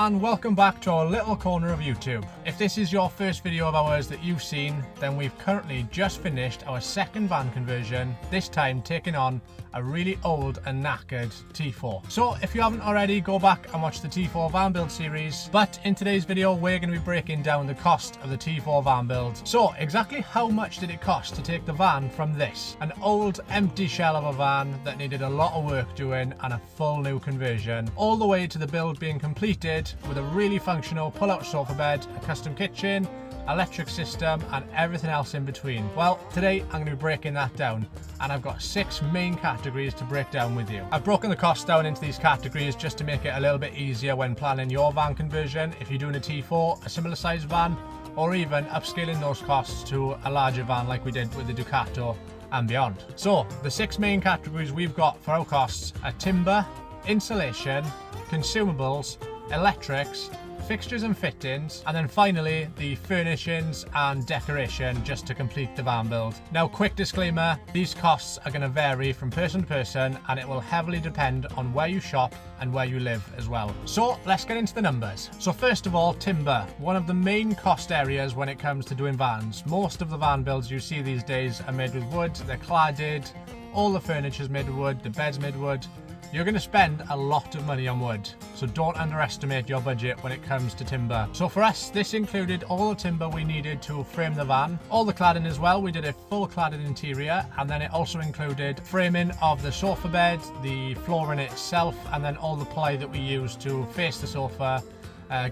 and welcome back to our little corner of YouTube. If this is your first video of ours that you've seen, then we've currently just finished our second van conversion, this time taking on a really old and knackered T4. So if you haven't already, go back and watch the T4 van build series. But in today's video, we're going to be breaking down the cost of the T4 van build. So exactly how much did it cost to take the van from this, an old empty shell of a van that needed a lot of work doing and a full new conversion, all the way to the build being completed with a really functional pull-out sofa bed, a custom kitchen, electric system and everything else in between. Well, today I'm going to be breaking that down, and I've got 6 main categories to break down with you. I've broken the cost down into these categories just to make it a little bit easier when planning your van conversion, if you're doing a T4, a similar size van, or even upscaling those costs to a larger van like we did with the Ducato and beyond. So the 6 main categories we've got for our costs are timber, insulation, consumables, electrics, fixtures and fittings, and then finally the furnishings and decoration just to complete the van build. Now, quick disclaimer, these costs are going to vary from person to person and it will heavily depend on where you shop and where you live as well. So let's get into the numbers. So first of all, timber, one of the main cost areas when it comes to doing vans. Most of the van builds you see these days are made with wood, they're cladded, all the furniture's made with wood, the bed's made with wood. You're going to spend a lot of money on wood, so don't underestimate your budget when it comes to timber. So for us, this included all the timber we needed to frame the van, all the cladding as well. We did a full cladded interior, and then it also included framing of the sofa bed, the flooring itself, and then all the ply that we used to face the sofa,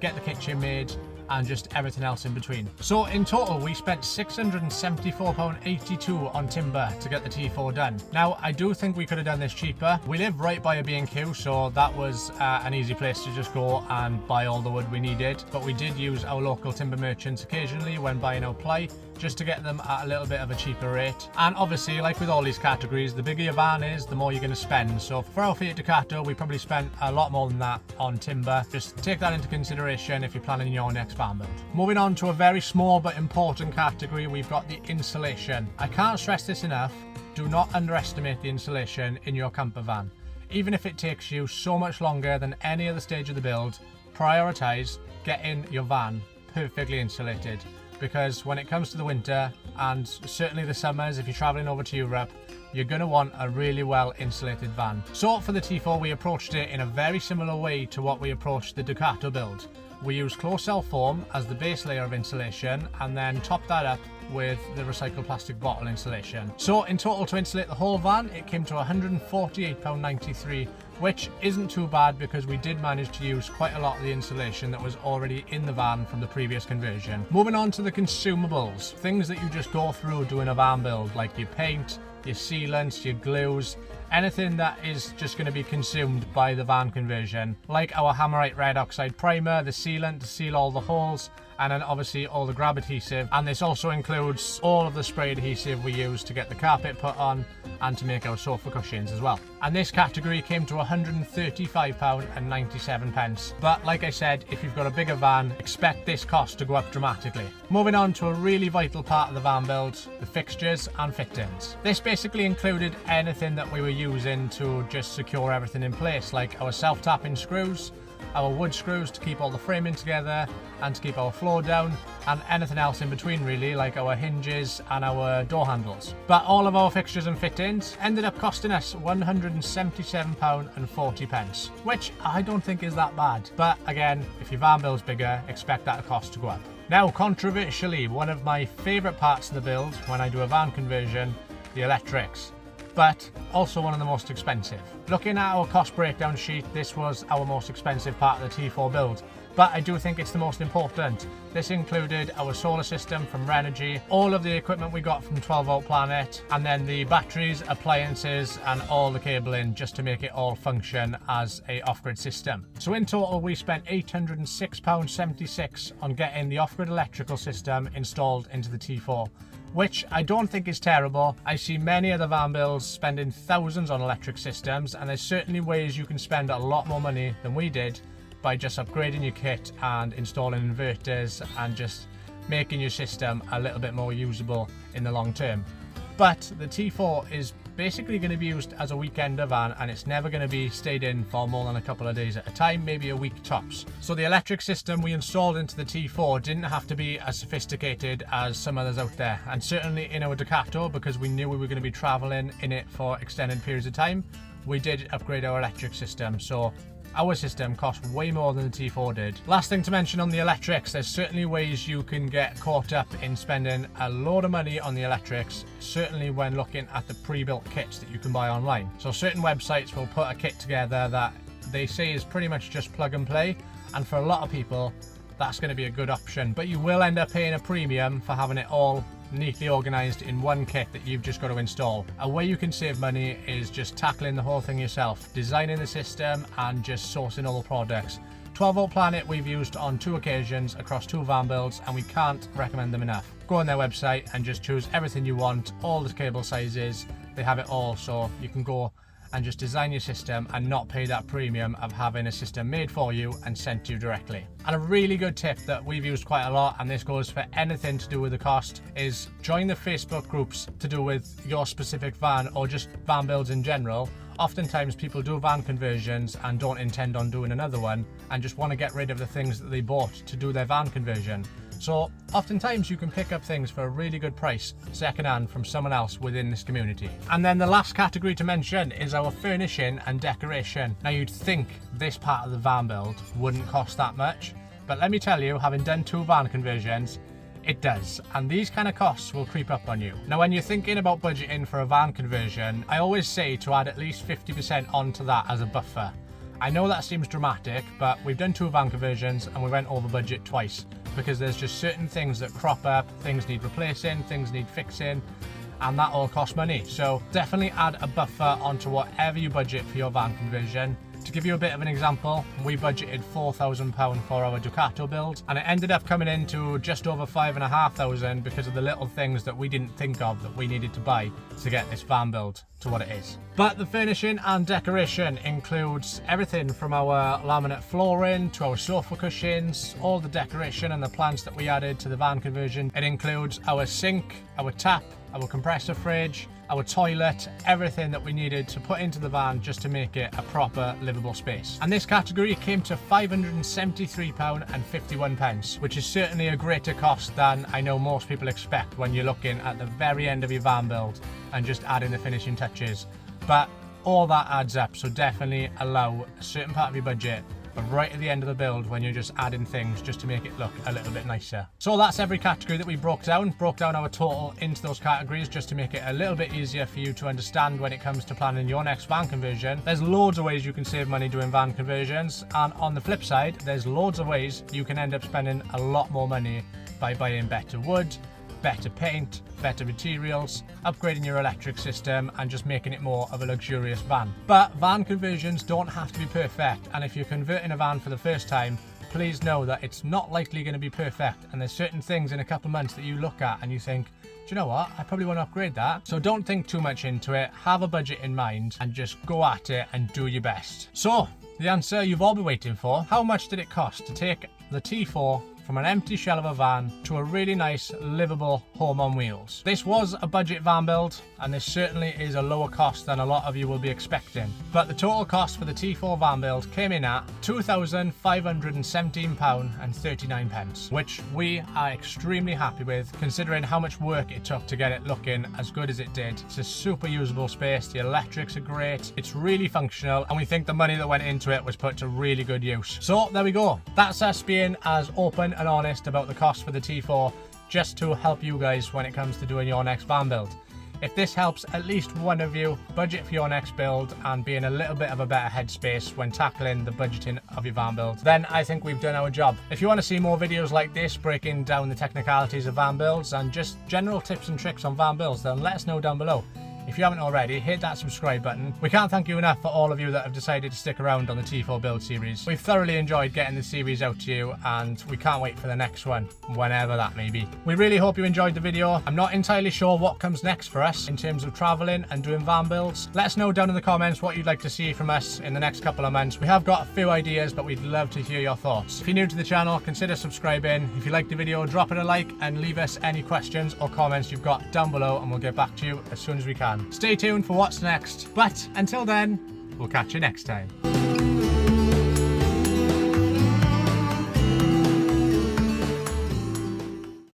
get the kitchen made, and just everything else in between. So in total we spent £674.82 on timber to get the T4 done. Now I do think we could have done this cheaper. We live right by a B&Q, so that was an easy place to just go and buy all the wood we needed, but we did use our local timber merchants occasionally when buying our ply, just to get them at a little bit of a cheaper rate. And obviously, like with all these categories, the bigger your van is, the more you're going to spend. So for our Fiat Ducato, we probably spent a lot more than that on timber. Just take that into consideration if you're planning your next van build. Moving on to a very small but important category, we've got the insulation. I can't stress this enough, do not underestimate the insulation in your camper van. Even if it takes you so much longer than any other stage of the build, prioritise getting your van perfectly insulated. Because when it comes to the winter, and certainly the summers if you're travelling over to Europe, you're going to want a really well insulated van. So for the T4 we approached it in a very similar way to what we approached the Ducato build. We used closed cell foam as the base layer of insulation and then topped that up with the recycled plastic bottle insulation. So in total to insulate the whole van it came to £148.93, which isn't too bad because we did manage to use quite a lot of the insulation that was already in the van from the previous conversion. Moving on to the consumables, things that you just go through doing a van build, like your paint, your sealants, your glues, anything that is just going to be consumed by the van conversion, like our Hammerite red oxide primer, the sealant to seal all the holes, and then obviously all the grab adhesive. And this also includes all of the spray adhesive we use to get the carpet put on and to make our sofa cushions as well. And this category came to £135.97. But like I said, if you've got a bigger van, expect this cost to go up dramatically. Moving on to a really vital part of the van build, the fixtures and fittings. This basically included anything that we were using to just secure everything in place, like our self-tapping screws, our wood screws to keep all the framing together and to keep our floor down, and anything else in between really, like our hinges and our door handles. But all of our fixtures and fittings ended up costing us £177.40, which I don't think is that bad. But again, if your van build's bigger, expect that cost to go up. Now, controversially, one of my favourite parts of the build when I do a van conversion, the electrics, but also one of the most expensive. Looking at our cost breakdown sheet, this was our most expensive part of the T4 build, but I do think it's the most important. This included our solar system from Renogy, all of the equipment we got from 12 Volt Planet, and then the batteries, appliances, and all the cabling just to make it all function as a off-grid system. So in total, we spent £806.76 on getting the off-grid electrical system installed into the T4, which I don't think is terrible. I see many other van builds spending thousands on electric systems, and there's certainly ways you can spend a lot more money than we did by just upgrading your kit and installing inverters and just making your system a little bit more usable in the long term. But the T4 is basically going to be used as a weekender van, and it's never going to be stayed in for more than a couple of days at a time, maybe a week tops. So the electric system we installed into the T4 didn't have to be as sophisticated as some others out there, and certainly in our Ducato, because we knew we were going to be traveling in it for extended periods of time, we did upgrade our electric system. So our system cost way more than the T4 did. Last thing to mention on the electrics, there's certainly ways you can get caught up in spending a load of money on the electrics, certainly when looking at the pre-built kits that you can buy online. So certain websites will put a kit together that they say is pretty much just plug and play, and for a lot of people that's going to be a good option, but you will end up paying a premium for having it all neatly organized in one kit that you've just got to install. A way you can save money is just tackling the whole thing yourself, designing the system and just sourcing all the products. 12V Planet we've used on 2 occasions across 2 van builds, and we can't recommend them enough. Go on their website and just choose everything you want, all the cable sizes, they have it all, so you can go and just design your system and not pay that premium of having a system made for you and sent to you directly. And a really good tip that we've used quite a lot, and this goes for anything to do with the cost, is join the Facebook groups to do with your specific van or just van builds in general. Oftentimes people do van conversions and don't intend on doing another one and just want to get rid of the things that they bought to do their van conversion. So oftentimes you can pick up things for a really good price secondhand from someone else within this community. And then the last category to mention is our furnishing and decoration. Now you'd think this part of the van build wouldn't cost that much, but let me tell you, having done 2 van conversions, it does, and these kind of costs will creep up on you. Now when you're thinking about budgeting for a van conversion, I always say to add at least 50% onto that as a buffer. I know that seems dramatic, but we've done 2 van conversions and we went over budget twice, because there's just certain things that crop up, things need replacing, things need fixing, and that all costs money. So definitely add a buffer onto whatever you budget for your van conversion. To give you a bit of an example, we budgeted £4,000 for our Ducato build, and it ended up coming into just over £5,500 because of the little things that we didn't think of that we needed to buy to get this van build to what it is. But the furnishing and decoration includes everything from our laminate flooring to our sofa cushions, all the decoration and the plants that we added to the van conversion. It includes our sink, our tap, our compressor fridge, our toilet, everything that we needed to put into the van just to make it a proper livable space. And this category came to £573.51, which is certainly a greater cost than I know most people expect when you're looking at the very end of your van build and just adding the finishing touches. But all that adds up, so definitely allow a certain part of your budget, but right at the end of the build when you're just adding things just to make it look a little bit nicer. So that's every category that we broke down our total into those categories just to make it a little bit easier for you to understand when it comes to planning your next van conversion. There's loads of ways you can save money doing van conversions, and on the flip side, there's loads of ways you can end up spending a lot more money by buying better wood, better paint, better materials, upgrading your electric system and just making it more of a luxurious van. But van conversions don't have to be perfect, and if you're converting a van for the first time, please know that it's not likely going to be perfect, and there's certain things in a couple of months that you look at and you think, do you know what, I probably want to upgrade that. So don't think too much into it, have a budget in mind and just go at it and do your best. So the answer you've all been waiting for: how much did it cost to take the T4 from an empty shell of a van to a really nice livable home on wheels? This was a budget van build, and this certainly is a lower cost than a lot of you will be expecting, but the total cost for the T4 van build came in at £2,517.39, which we are extremely happy with considering how much work it took to get it looking as good as it did. It's a super usable space, the electrics are great, it's really functional, and we think the money that went into it was put to really good use. So there we go, that's us being as open and honest about the cost for the T4, just to help you guys when it comes to doing your next van build. If this helps at least one of you budget for your next build and be in a little bit of a better headspace when tackling the budgeting of your van build, then I think we've done our job. If you want to see more videos like this breaking down the technicalities of van builds and just general tips and tricks on van builds, then let us know down below. If you haven't already, hit that subscribe button. We can't thank you enough for all of you that have decided to stick around on the T4 build series. We've thoroughly enjoyed getting the series out to you, and we can't wait for the next one, whenever that may be. We really hope you enjoyed the video. I'm not entirely sure what comes next for us in terms of travelling and doing van builds. Let us know down in the comments what you'd like to see from us in the next couple of months. We have got a few ideas, but we'd love to hear your thoughts. If you're new to the channel, consider subscribing. If you liked the video, drop it a like and leave us any questions or comments you've got down below, and we'll get back to you as soon as we can. van. Stay tuned for what's next. But until then, we'll catch you next time.